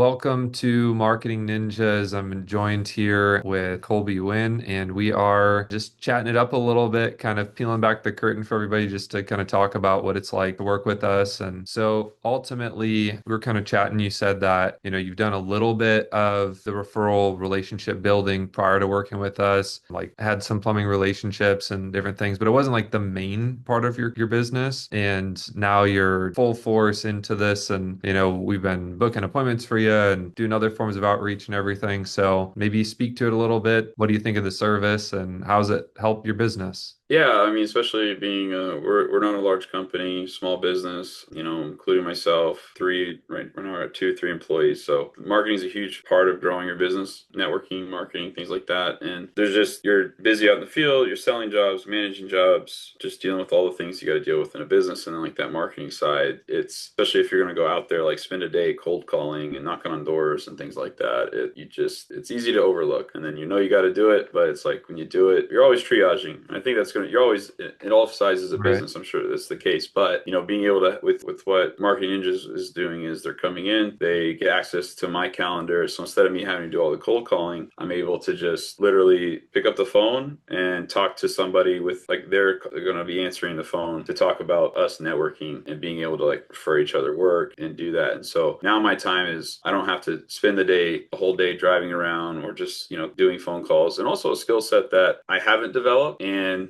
Welcome to Marketing Ninjas. I'm joined here with Colby Wynn, and we are just chatting it up a little bit, kind of peeling back the curtain for everybody just to kind of talk about what it's like to work with us. And so ultimately, we were kind of chatting. You said that, you've done a little bit of the referral relationship building prior to working with us, like had some plumbing relationships and different things, but it wasn't like the main part of your business. And now you're full force into this, and, we've been booking appointments for you and doing other forms of outreach and everything. So maybe speak to it a little bit. What do you think of the service and how's it help your business? Yeah, I mean, especially being we're not a large company, small business, including myself, three right we're now at two, three employees. So marketing is a huge part of growing your business, networking, marketing, things like that. And there's just you're busy out in the field, you're selling jobs, managing jobs, just dealing with all the things you got to deal with in a business. And then like that marketing side, it's especially if you're going to go out there, like spend a day cold calling and knocking on doors and things like that. It's easy to overlook, and then you got to do it, but it's like when you do it, you're always triaging. And I think that's going to you're always in all sizes of Right. business. I'm sure that's the case, but being able to with what Marketing Ninjas is doing is they're coming in, they get access to my calendar. So instead of me having to do all the cold calling, I'm able to just literally pick up the phone and talk to somebody with like they're going to be answering the phone to talk about us networking and being able to like refer each other work and do that. And so now my time is I don't have to spend the whole day driving around or just doing phone calls, and also a skill set that I haven't developed. And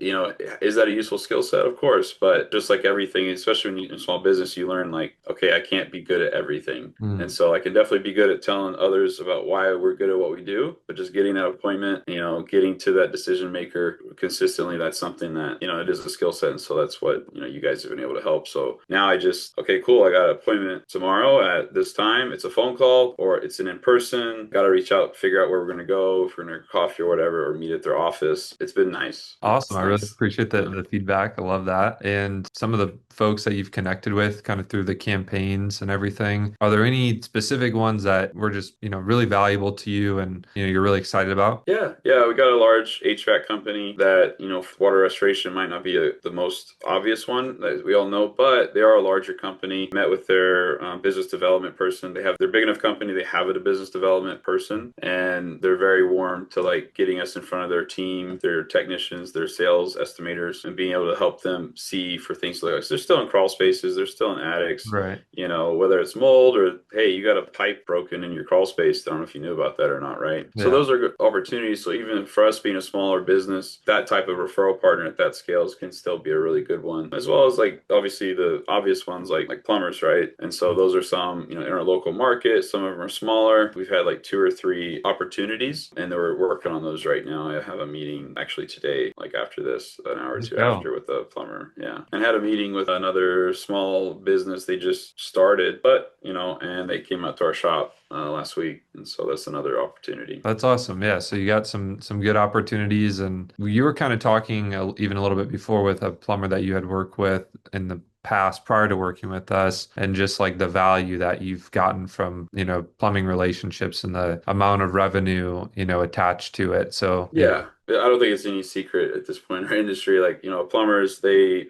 is that a useful skill set? Of course, but just like everything, especially when you're in small business, you learn like, okay, I can't be good at everything. And Mm. so I can definitely be good at telling others about why we're good at what we do, but just getting that appointment, getting to that decision maker consistently, that's something that, it is a skill set. And so that's what, you guys have been able to help. So now okay, cool. I got an appointment tomorrow at this time. It's a phone call or it's an in-person. Got to reach out, figure out where we're going to go, if we're going to coffee or whatever, or meet at their office. It's been nice. Awesome. It's I really nice. appreciate Yeah. the feedback. I love that. And some of the folks that you've connected with kind of through the campaigns and everything, are there any specific ones that were just, really valuable to you and, you're really excited about? Yeah, we got a large HVAC company that, for water restoration might not be the most obvious one that we all know, but they are a larger company. Met with their business development person. They're big enough company. They have a business development person, and they're very warm to like getting us in front of their team, their technicians, their sales estimators, and being able to help them see for things like this. They're still in crawl spaces. They're still in attics, Right. whether it's mold or, hey, you got a pipe broken in your crawl space. I don't know if you knew about that or not, right? So Yeah. those are good opportunities. So even for us being a smaller business, that type of referral partner at that scales can still be a really good one, as well as like obviously the obvious ones like plumbers, right? And so those are some, in our local market. Some of them are smaller. We've had like two or three opportunities, and we're working on those right now. I have a meeting actually today, like after this, an hour or Let's two go. after with a plumber. Yeah. And had a meeting with another small business. They just started, but, and they came out to our shop last week. And so that's another opportunity. That's awesome. Yeah. So you got some good opportunities, and you were kind of talking even a little bit before with a plumber that you had worked with in the past prior to working with us, and just like the value that you've gotten from, plumbing relationships and the amount of revenue, attached to it. So, Yeah, I don't think it's any secret at this point in our industry. Like, plumbers,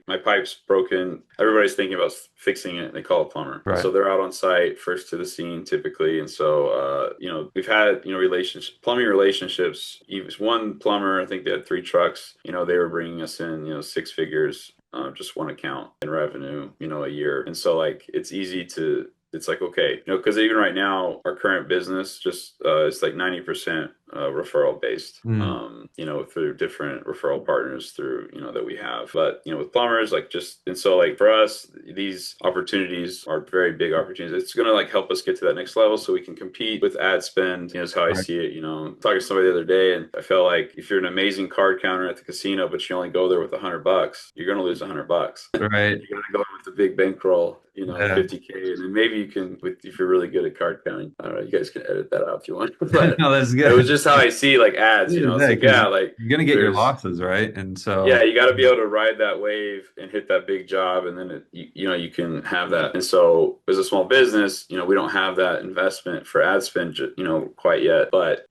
my pipe's broken. Everybody's thinking about fixing it. They call a plumber. And right. so they're out on site first to the scene typically. And so, we've had, plumbing relationships. Even one plumber, I think they had three trucks, they were bringing us in, six figures, just one account in revenue, a year. And so like, it's like, okay, because even right now, our current business just is like 90% referral based, Mm. through different referral partners through, that we have. But, with plumbers, like and so like for us, these opportunities are very big opportunities. It's going to like help us get to that next level so we can compete with ad spend, is how I Right. see it. Talking to somebody the other day, and I felt like if you're an amazing card counter at the casino, but you only go there with $100, you're going to lose $100. Right. You got to go with the big bankroll, Yeah. 50K, and then maybe you can, if you're really good at card counting. I don't know. You guys can edit that out if you want, but No, that's it was good. just how I see like ads. It's Yeah, like because yeah, like you're gonna get your there's losses, right? And yeah, so, you got to be able to ride that wave and hit that big job, and then you can have that. And so, as a small business, we don't have that investment for ad spend, quite yet. But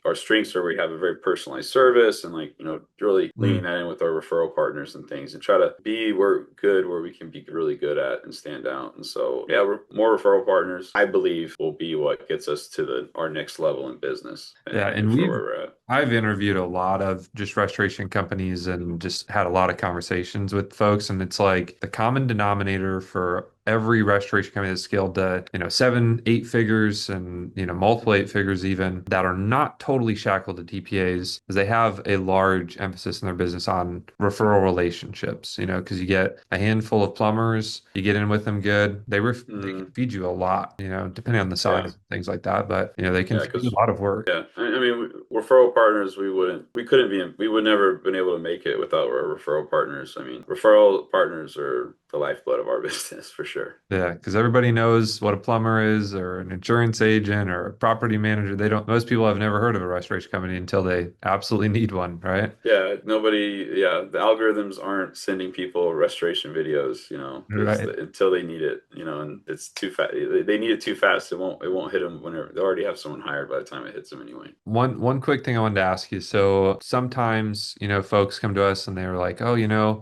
our strengths are we have a very personalized service, and like really leaning mm, that in with our referral partners and things, and try to be we're good where we can be really good at and stand out. And so, yeah, we're more referral partners, I believe, will be what gets us to our next level in business Yeah, and and for where we're at. I've interviewed a lot of just restoration companies and just had a lot of conversations with folks, and it's like the common denominator for every restoration company that's scaled to, seven, eight figures and, multiple eight figures even that are not totally shackled to TPAs is they have a large emphasis in their business on referral relationships, because you get a handful of plumbers, you get in with them good, they can Mm, feed you a lot, depending on the size yeah. and things like that, but, they can Yeah, feed you because a lot of work. yeah, I mean, referral partners, we couldn't be, we would never been able to make it without our referral partners. I mean, referral partners are the lifeblood of our business for sure. Yeah, because everybody knows what a plumber is or an insurance agent or a property manager. Most people have never heard of a restoration company until they absolutely need one, right? Yeah, the algorithms aren't sending people restoration videos, because Right. until they need it, and it's too fast. They need it too fast. It won't hit them whenever they already have someone hired by the time it hits them anyway. One quick thing I wanted to ask you. So sometimes, folks come to us and they're like, "Oh,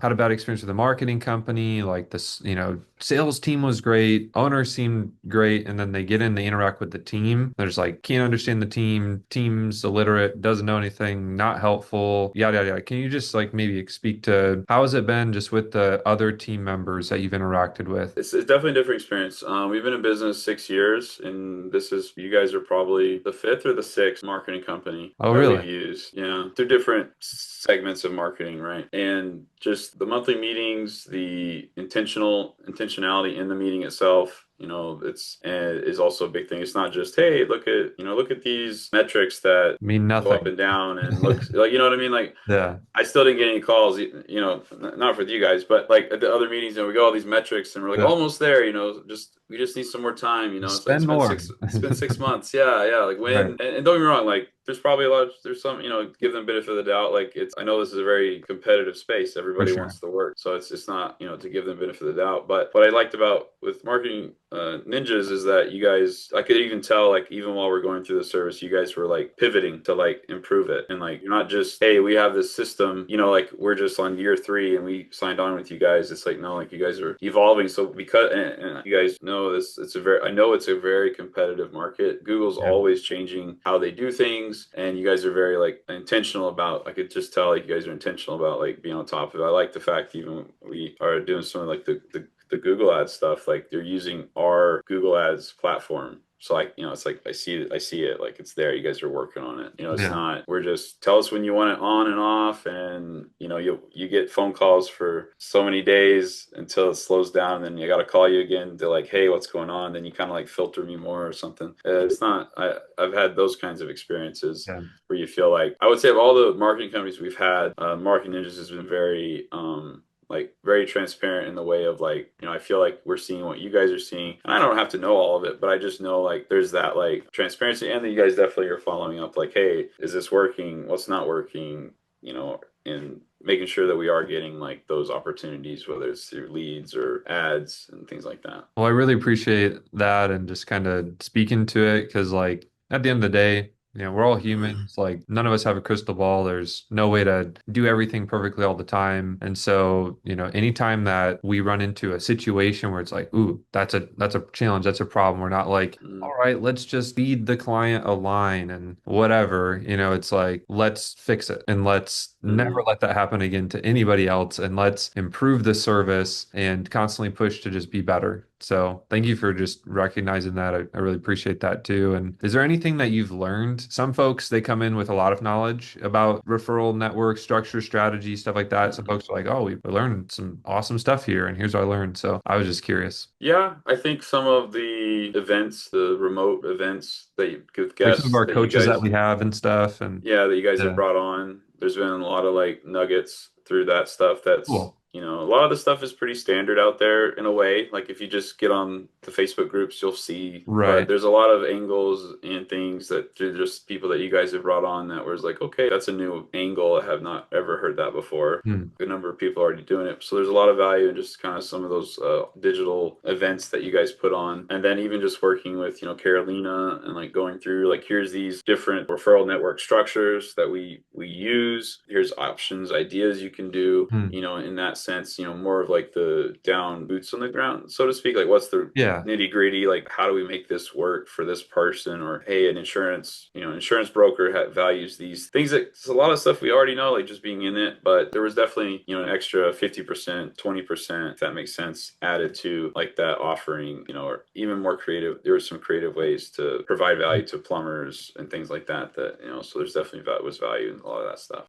had a bad experience with a marketing company. Like this, sales team was great, owner seemed great, and then they get in, they interact with the team. They're just like, can't understand the team, team's illiterate, doesn't know anything, not helpful, yada yada yada." Can you just like maybe speak to how has it been just with the other team members that you've interacted with? It's definitely a different experience. We've been in business 6 years, and you guys are probably the fifth or the sixth marketing company Oh, that we've really? used. Yeah, through different segments of marketing, right? And just the monthly meetings, the intentionality in the meeting itself. It's is also a big thing. It's not just, hey, look at these metrics that Mean go up nothing. and down and look like, you know what I mean? Like Yeah. I still didn't get any calls, not for you guys, but like at the other meetings, and we got all these metrics, and we're like Yeah. almost there, we just need some more time, It's like Spend more. it's been 6 months, yeah, yeah. Like when, Right. and don't get me wrong, like there's some, give them benefit of the doubt. Like I know this is a very competitive space, For everybody sure. wants to work, so it's not, to give them benefit of the doubt. But what I liked about with marketing ninjas is that you guys, I could even tell, like even while we're going through the service, you guys were like pivoting to like improve it, and like you're not just, hey, we have this system, like we're just on year 3 and we signed on with you guys. It's like, no, like you guys are evolving. So because, and you guys know this, I know it's a very competitive market. Google's Yeah. always changing how they do things, and you guys are very like intentional about, I could just tell like you guys are intentional about like being on top of it. I like the fact even we are doing some of like the Google Ads stuff, like they're using our Google Ads platform. So like, it's like I see it, like it's there. You guys are working on it. It's Yeah. not, we're just tell us when you want it on and off, and you get phone calls for so many days until it slows down, and then you got to call you again. They're like, hey, what's going on? Then you kind of like filter me more or something. It's not. I've had those kinds of experiences Yeah. where you feel like, I would say of all the marketing companies we've had, Marketing Ninjas has been very like very transparent in the way of like, I feel like we're seeing what you guys are seeing, and I don't have to know all of it, but I just know like there's that like transparency, and that you guys definitely are following up, like, hey, is this working, what's not working, and making sure that we are getting like those opportunities, whether it's through leads or ads and things like that. Well, I really appreciate that and just kind of speaking to it because, like, at the end of the day, we're all humans. Like, none of us have a crystal ball. There's no way to do everything perfectly all the time. And so, anytime that we run into a situation where it's like, ooh, that's a challenge, that's a problem, we're not like, Mm, all right, let's just feed the client a line and whatever. It's like, let's fix it and let's never mm. let that happen again to anybody else. And let's improve the service and constantly push to just be better. So thank you for just recognizing that. I really appreciate that too. And is there anything that you've learned? Some folks, they come in with a lot of knowledge about referral network structure, strategy, stuff like that. Some folks are like, oh, we learned some awesome stuff here. And here's what I learned. So I was just curious. Yeah, I think some of the events, the remote events that with Like some of guests our that you coaches that guys, we have and stuff. And yeah, that you guys have yeah, brought on. There's been a lot of like nuggets through that stuff. That's, cool. a lot of the stuff is pretty standard out there in a way. Like if you just get on the Facebook groups, you'll see. But Right. there's a lot of angles and things that just people that you guys have brought on that was like, okay, that's a new angle. I have not ever heard that before. Hmm. A number of people already doing it. So there's a lot of value in just kind of some of those digital events that you guys put on. And then even just working with, Carolina, and like going through like, here's these different referral network structures that we use. Here's options, ideas you can do, Hmm. in that sense, more of like the down boots on the ground, so to speak. Like, what's the Yeah. nitty gritty? Like, how do we make this work for this person? Or, hey, an insurance broker values these things. That it's a lot of stuff we already know, like just being in it. But there was definitely, an extra 50%, 20%, if that makes sense, added to like that offering, or even more creative. There were some creative ways to provide value to plumbers and things like that. So there's definitely was value in a lot of that stuff.